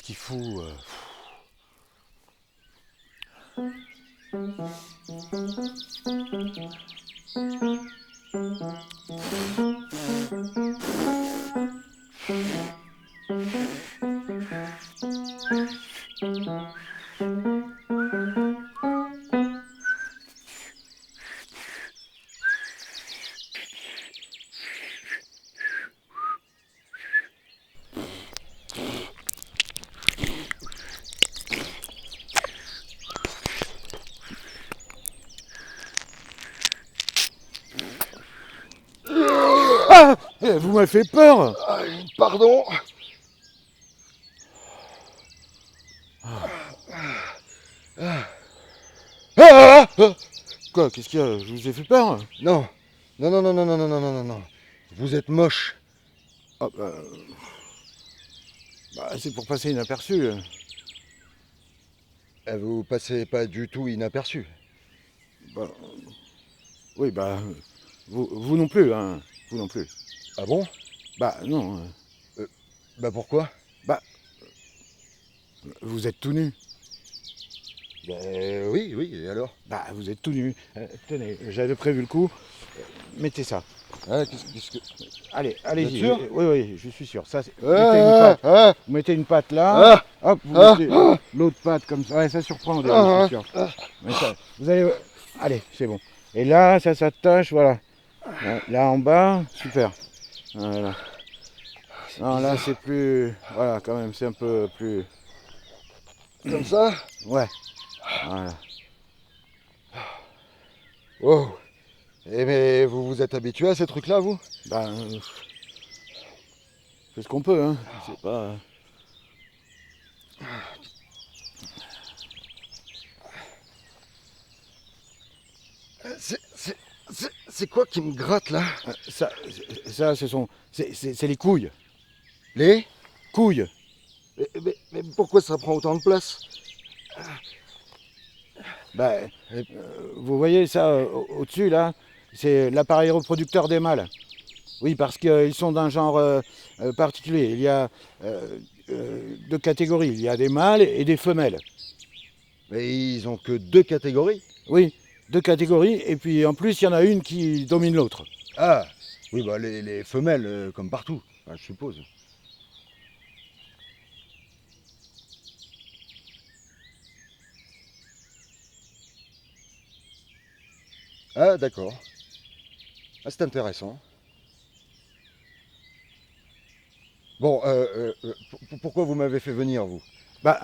qu'il fout Ah, vous m'avez fait peur. Pardon. Quoi, qu'est-ce qu'il y a? Je vous ai fait peur? Non. Non, non, non, non, non, non, non, non, non, non. Vous êtes moche. Ah, c'est pour passer inaperçu. Vous passez pas du tout inaperçu. Bah, oui, vous non plus, hein. Vous non plus. Ah bon? Bah, non. Bah pourquoi? Bah, vous êtes tout nu. Oui, oui, et alors? Bah, vous êtes tout nu. Tenez, j'avais prévu le coup. Mettez ça. Ah, qu'est-ce que... Allez, Vous allez-y. êtes sûr? Oui, oui, je suis sûr. Ça, Ah, ah, vous mettez une patte là. ah, Hop, vous ah, mettez ah, l'autre patte comme ça. Ouais, ça surprend au début, ah, c'est sûr. ah. Mais ça, vous allez. Allez, c'est bon. Et là, ça s'attache, voilà. Là en bas, super. Voilà. Non, là, c'est plus. Voilà, quand même, c'est un peu plus. Comme ça? Ouais. Voilà. Wow. Eh mais vous vous êtes habitué à ces trucs-là, vous? Ben, c'est ce qu'on peut, hein. C'est pas. C'est quoi qui me gratte là? Ça, c'est les couilles. Les? Couilles. Mais pourquoi ça prend autant de place? Ben, vous voyez ça au-dessus là, c'est l'appareil reproducteur des mâles. Oui, parce qu'ils sont d'un genre particulier. Il y a deux catégories. Il y a des mâles et des femelles. Mais ils ont que deux catégories. Oui, deux catégories. Et puis en plus, il y en a une qui domine l'autre. Ah, oui, bah les femelles, comme partout, enfin, je suppose. Ah, d'accord. Ah, c'est intéressant. Bon, pourquoi vous m'avez fait venir, vous? Bah,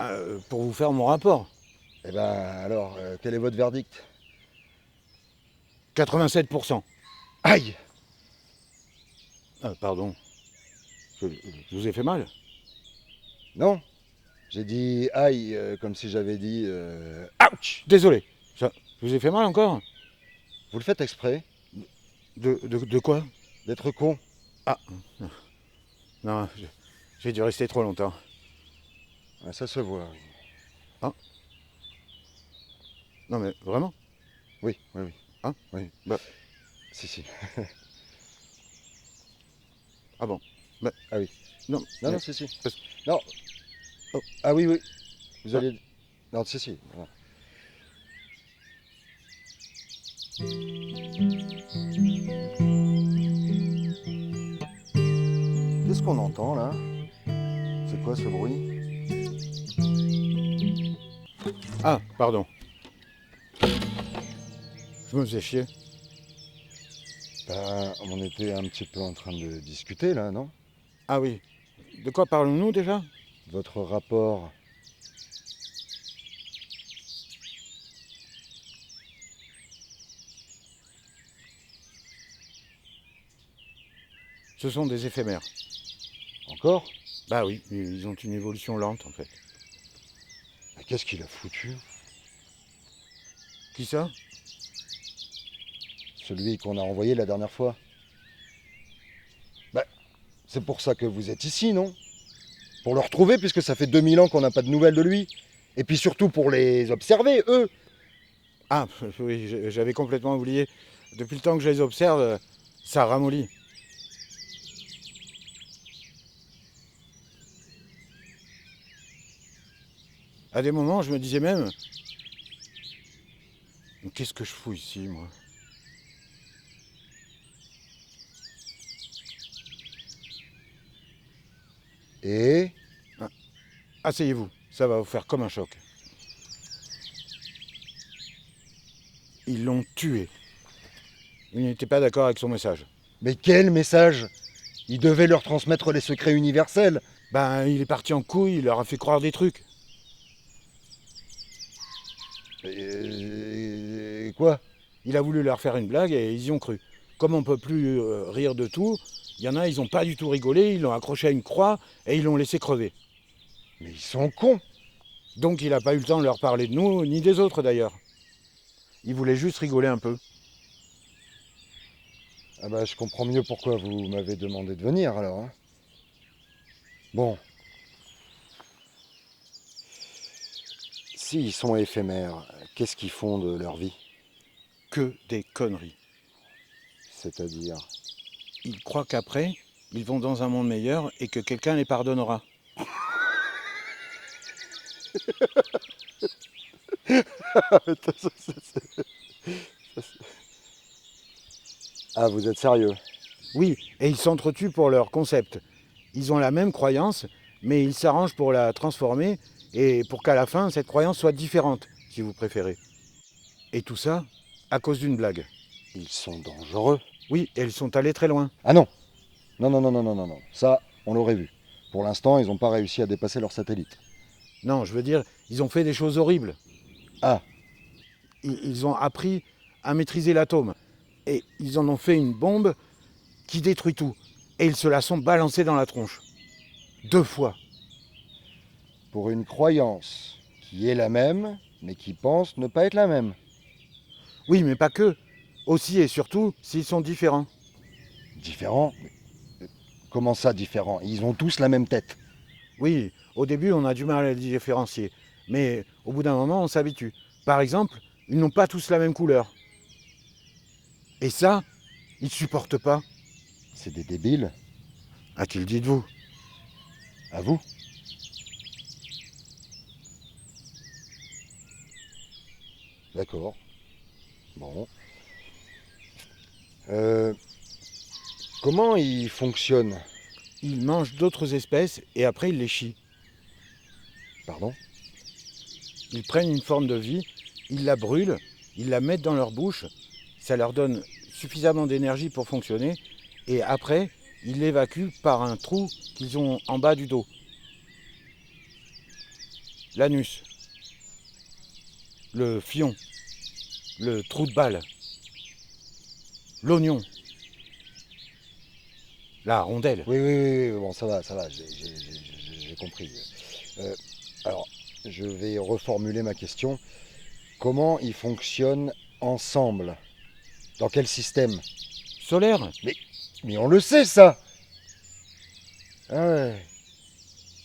pour vous faire mon rapport. Eh ben, alors, quel est votre verdict? 87%. Aïe! Ah, pardon. Je vous ai fait mal. Non, j'ai dit aïe, comme si j'avais dit ouch! Désolé. Je vous ai fait mal encore. Vous le faites exprès De quoi? d'être con? Ah, non, j'ai dû rester trop longtemps. Ah, ça se voit, oui. Ah, non mais vraiment? Oui, oui, oui. Hein? Oui. Bah, Si, si. ah bon. Bah, Ah oui. non, Non, mais non, si, si. parce- Non. oh, Ah oui, oui. Vous ah, allez... Non, si, si. Voilà. Qu'est-ce qu'on entend, là? C'est quoi, ce bruit? ah, pardon. Je me faisais chier. Ben, on était un petit peu en train de discuter, là, non? Ah oui. De quoi parlons-nous déjà? Votre rapport... Ce sont des éphémères. Encore? Bah oui, ils ont une évolution lente en fait. Mais qu'est-ce qu'il a foutu? Qui ça? Celui qu'on a envoyé la dernière fois. Ben, c'est pour ça que vous êtes ici, non? Pour le retrouver, puisque ça fait 2000 ans qu'on n'a pas de nouvelles de lui. Et puis surtout pour les observer, eux. Ah oui, j'avais complètement oublié. Depuis le temps que je les observe, ça ramollit. À des moments, je me disais même, mais qu'est-ce que je fous ici, moi? Et Ah, asseyez-vous, ça va vous faire comme un choc. Ils l'ont tué. Il n'était pas d'accord avec son message. mais quel message? Il devait leur transmettre les secrets universels. Ben, il est parti en couille, il leur a fait croire des trucs. Et quoi? Il a voulu leur faire une blague et ils y ont cru. Comme on ne peut plus rire de tout, il y en a, ils n'ont pas du tout rigolé, ils l'ont accroché à une croix et ils l'ont laissé crever. Mais ils sont cons. Donc il n'a pas eu le temps de leur parler de nous, ni des autres d'ailleurs. Il voulait juste rigoler un peu. Ah bah je comprends mieux pourquoi vous m'avez demandé de venir alors. Hein. Bon. S'ils sont éphémères, qu'est-ce qu'ils font de leur vie? Que des conneries. C'est-à-dire? Ils croient qu'après, ils vont dans un monde meilleur et que quelqu'un les pardonnera. Ah, vous êtes sérieux? Oui, et ils s'entretuent pour leur concept. Ils ont la même croyance, mais ils s'arrangent pour la transformer et pour qu'à la fin, cette croyance soit différente, si vous préférez. Et tout ça, à cause d'une blague. Ils sont dangereux. Oui, et ils sont allés très loin. Ah non. Non, non, non, non, non, non, non. Ça, on l'aurait vu. Pour l'instant, ils n'ont pas réussi à dépasser leur satellite. Non, je veux dire, ils ont fait des choses horribles. Ah, Ils ont appris à maîtriser l'atome. Et ils en ont fait une bombe qui détruit tout. Et ils se la sont balancée dans la tronche. 2 fois. pour une croyance qui est la même, mais qui pense ne pas être la même. Oui, mais pas que. Aussi et surtout s'ils sont différents. Différent? Mais comment ça, différent? Ils ont tous la même tête. Oui, au début, on a du mal à les différencier. Mais au bout d'un moment, on s'habitue. Par exemple, ils n'ont pas tous la même couleur. Et ça, ils ne supportent pas. C'est des débiles. À qui le dites-vous? À vous? D'accord. Bon. Comment ils fonctionnent? Ils mangent d'autres espèces et après ils les chient. Pardon? Ils prennent une forme de vie, ils la brûlent, ils la mettent dans leur bouche, ça leur donne suffisamment d'énergie pour fonctionner, et après, ils l'évacuent par un trou qu'ils ont en bas du dos. L'anus, le fion, le trou de balle, l'oignon, la rondelle. Oui, oui, oui, oui, bon, ça va, j'ai compris. Euh, alors, je vais reformuler ma question. Comment ils fonctionnent ensemble? Dans quel système? Solaire, Mais on le sait, ça! Ah ouais.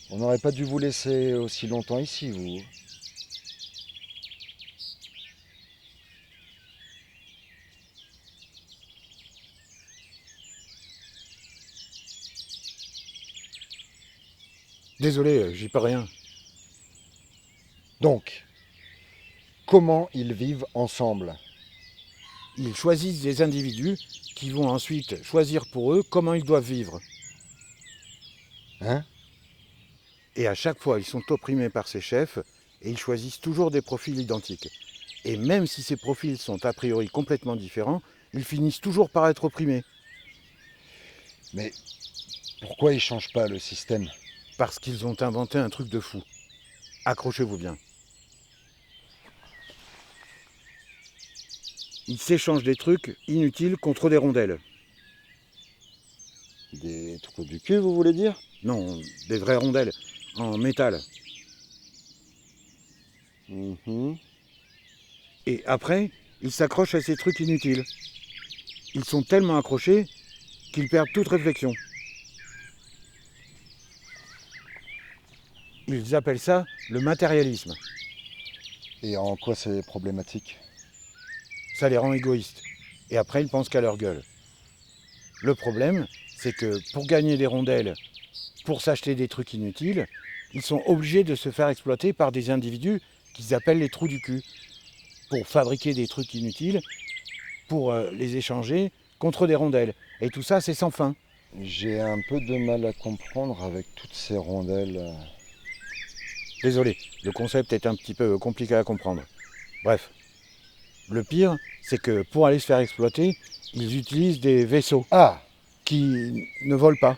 On n'aurait pas dû vous laisser aussi longtemps ici, vous. désolé, j'y peux rien. Donc, comment ils vivent ensemble? Ils choisissent des individus qui vont ensuite choisir pour eux comment ils doivent vivre. Hein? Et à chaque fois, ils sont opprimés par ces chefs et ils choisissent toujours des profils identiques. Et même si ces profils sont a priori complètement différents, ils finissent toujours par être opprimés. Mais pourquoi ils changent pas le système? Parce qu'ils ont inventé un truc de fou. Accrochez-vous bien. Ils s'échangent des trucs inutiles contre des rondelles. Des trous du cul, vous voulez dire? Non, des vraies rondelles, en métal. Mhm. Et après, ils s'accrochent à ces trucs inutiles. Ils sont tellement accrochés qu'ils perdent toute réflexion. Ils appellent ça le matérialisme. Et en quoi c'est problématique? Ça les rend égoïstes. Et après, ils pensent qu'à leur gueule. Le problème, c'est que pour gagner des rondelles, pour s'acheter des trucs inutiles, ils sont obligés de se faire exploiter par des individus qu'ils appellent les trous du cul, pour fabriquer des trucs inutiles, pour les échanger contre des rondelles. Et tout ça, c'est sans fin. J'ai un peu de mal à comprendre avec toutes ces rondelles. Désolé, le concept est un petit peu compliqué à comprendre. Bref, le pire, c'est que pour aller se faire exploiter, ils utilisent des vaisseaux Ah, qui ne volent pas.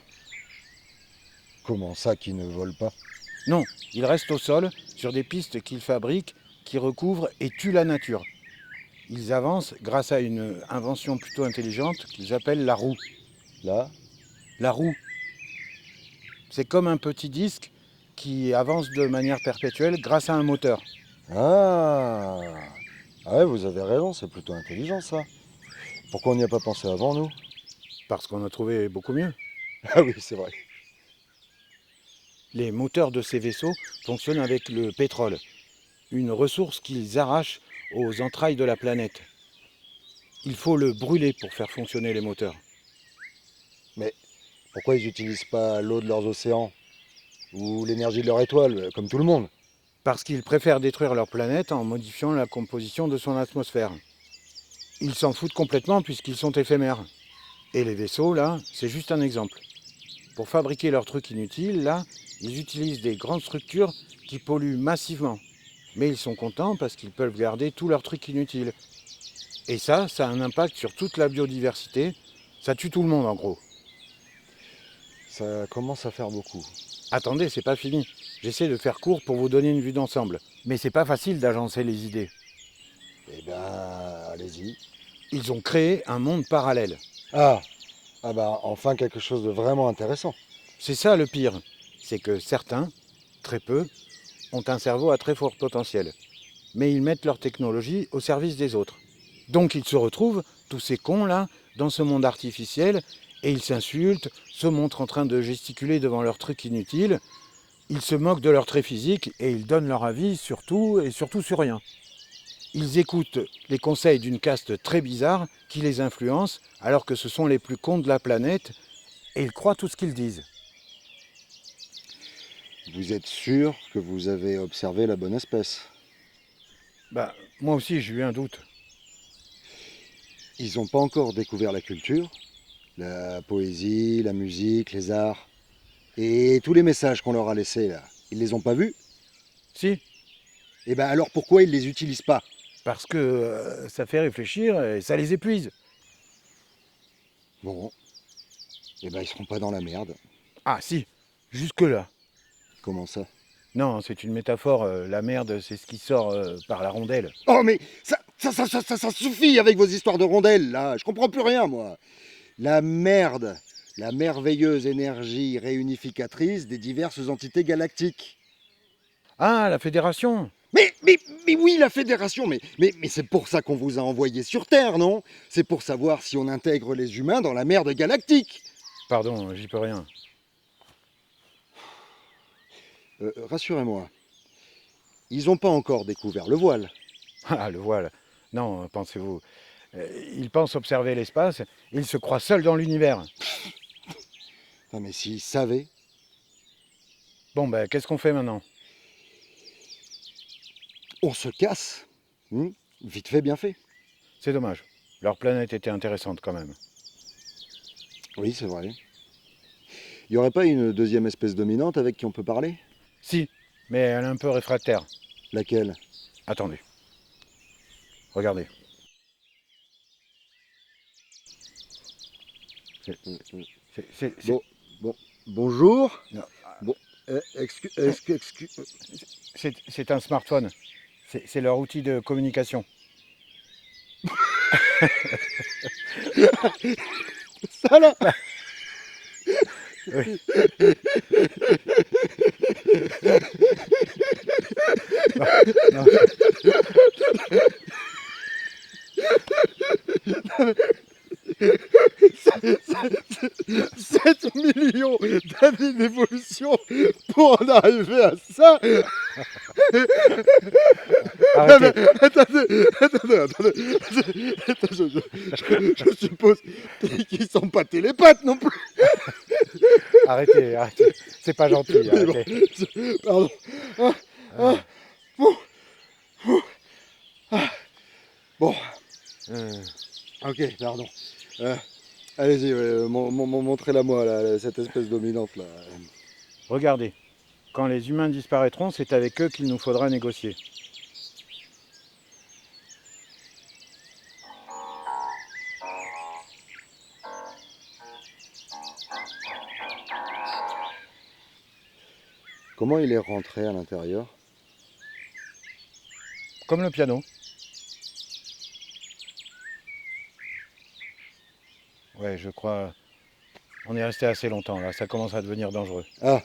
comment ça qui ne volent pas? Non, ils restent au sol sur des pistes qu'ils fabriquent qui recouvrent et tuent la nature. Ils avancent grâce à une invention plutôt intelligente qu'ils appellent la roue. Là? La roue, c'est comme un petit disque qui avance de manière perpétuelle grâce à un moteur. Ah, ah ouais, vous avez raison, c'est plutôt intelligent ça. Pourquoi on n'y a pas pensé avant, nous? Parce qu'on a trouvé beaucoup mieux. Ah oui, c'est vrai. Les moteurs de ces vaisseaux fonctionnent avec le pétrole, une ressource qu'ils arrachent aux entrailles de la planète. Il faut le brûler pour faire fonctionner les moteurs. Mais pourquoi ils n'utilisent pas l'eau de leurs océans? Ou l'énergie de leur étoile, comme tout le monde? Parce qu'ils préfèrent détruire leur planète en modifiant la composition de son atmosphère. Ils s'en foutent complètement puisqu'ils sont éphémères. Et les vaisseaux, là, c'est juste un exemple. Pour fabriquer leurs trucs inutiles, là, ils utilisent des grandes structures qui polluent massivement. Mais ils sont contents parce qu'ils peuvent garder tous leurs trucs inutiles. Et ça a un impact sur toute la biodiversité. Ça tue tout le monde en gros. Ça commence à faire beaucoup. Attendez, c'est pas fini. J'essaie de faire court pour vous donner une vue d'ensemble. Mais c'est pas facile d'agencer les idées. Eh ben, allez-y. Ils ont créé un monde parallèle. Ah, ah bah enfin quelque chose de vraiment intéressant. C'est ça le pire. C'est que certains, très peu, ont un cerveau à très fort potentiel. Mais ils mettent leur technologie au service des autres. Donc ils se retrouvent, tous ces cons-là, dans ce monde artificiel, et ils s'insultent, se montrent en train de gesticuler devant leurs trucs inutiles, ils se moquent de leurs traits physiques et ils donnent leur avis sur tout et surtout sur rien. Ils écoutent les conseils d'une caste très bizarre qui les influence alors que ce sont les plus cons de la planète et ils croient tout ce qu'ils disent. Vous êtes sûr que vous avez observé la bonne espèce? Bah, moi aussi j'ai eu un doute. Ils n'ont pas encore découvert la culture, la poésie, la musique, les arts. Et tous les messages qu'on leur a laissés là, ils les ont pas vus? Si, Et ben alors pourquoi ils les utilisent pas? parce que ça fait réfléchir et ça les épuise. Bon, et ben ils seront pas dans la merde. Ah si, jusque-là. Comment ça? Non, c'est une métaphore, la merde c'est ce qui sort par la rondelle. Oh mais ça suffit avec vos histoires de rondelles là, je comprends plus rien moi. La merde, la merveilleuse énergie réunificatrice des diverses entités galactiques. Ah, la fédération. Mais oui, la fédération, mais c'est pour ça qu'on vous a envoyé sur Terre, non? C'est pour savoir si on intègre les humains dans la merde galactique. Pardon, j'y peux rien. Rassurez-moi, ils n'ont pas encore découvert le voile. Ah, le voile. Non, pensez-vous. Ils pensent observer l'espace, ils se croient seuls dans l'univers. Non mais s'ils savaient, Bon, ben, qu'est-ce qu'on fait maintenant? on se casse. Vite fait, bien fait. C'est dommage. Leur planète était intéressante quand même. Oui, c'est vrai. Il n'y aurait pas une deuxième espèce dominante avec qui on peut parler? Si, mais elle est un peu réfractaire. Laquelle? Attendez. Regardez. C'est- c'est- Bon, bonjour. Non, Bon, excuse, c'est un smartphone. C'est leur outil de communication. ça là. Oui. Non, 7 millions d'années d'évolution pour en arriver à ça. arrêtez. Attendez, je suppose qu'ils sont pas télépathes non plus. Arrêtez. C'est pas gentil, Mais bon, arrêtez. pardon. Ah, ah, bon, bon, Euh, ok, pardon. Euh, Allez-y, ouais, montrez-la moi, là, cette espèce dominante là. Regardez, quand les humains disparaîtront, c'est avec eux qu'il nous faudra négocier. Comment il est rentré à l'intérieur? Comme le piano. Ouais, je crois. On est resté assez longtemps là, ça commence à devenir dangereux. Ah,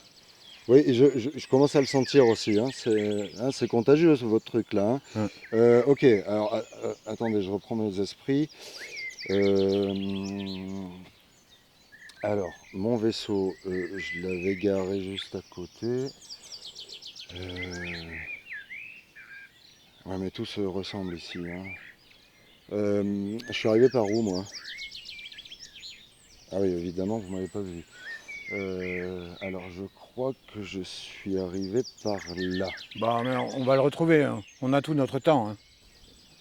oui, je commence à le sentir aussi. C'est contagieux votre truc là. Hein. Hein. Ok, alors attendez, je reprends mes esprits. Euh, alors, mon vaisseau, je l'avais garé juste à côté. Ouais, mais tout se ressemble ici. Hein. Je suis arrivé par où moi? Ah oui, évidemment, vous m'avez pas vu. Alors, je crois que je suis arrivé par là. Bah, mais on va le retrouver, hein. On a tout notre temps. Hein.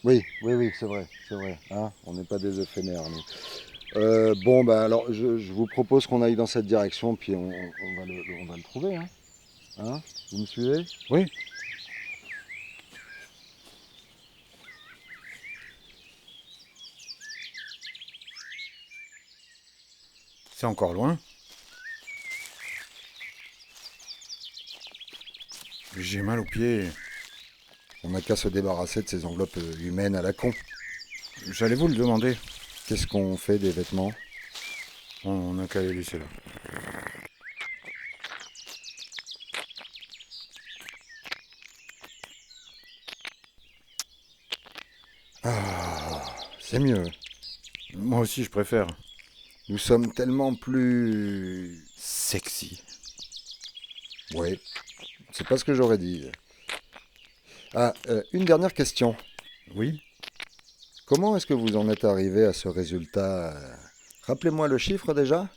Oui, oui, oui, c'est vrai, c'est vrai. Hein, on n'est pas des éphémères, nous. Bon, bah alors, je vous propose qu'on aille dans cette direction, puis on va le trouver. Hein. Hein, vous me suivez? Oui, c'est encore loin. J'ai mal aux pieds. On n'a qu'à se débarrasser de ces enveloppes humaines à la con. J'allais vous le demander. Qu'est-ce qu'on fait des vêtements? On n'a qu'à les laisser là. Ah, c'est mieux. Moi aussi, je préfère. Nous sommes tellement plus... Sexy. Ouais, c'est pas ce que j'aurais dit. Ah, une dernière question. Oui. Comment est-ce que vous en êtes arrivé à ce résultat? Rappelez-moi le chiffre déjà.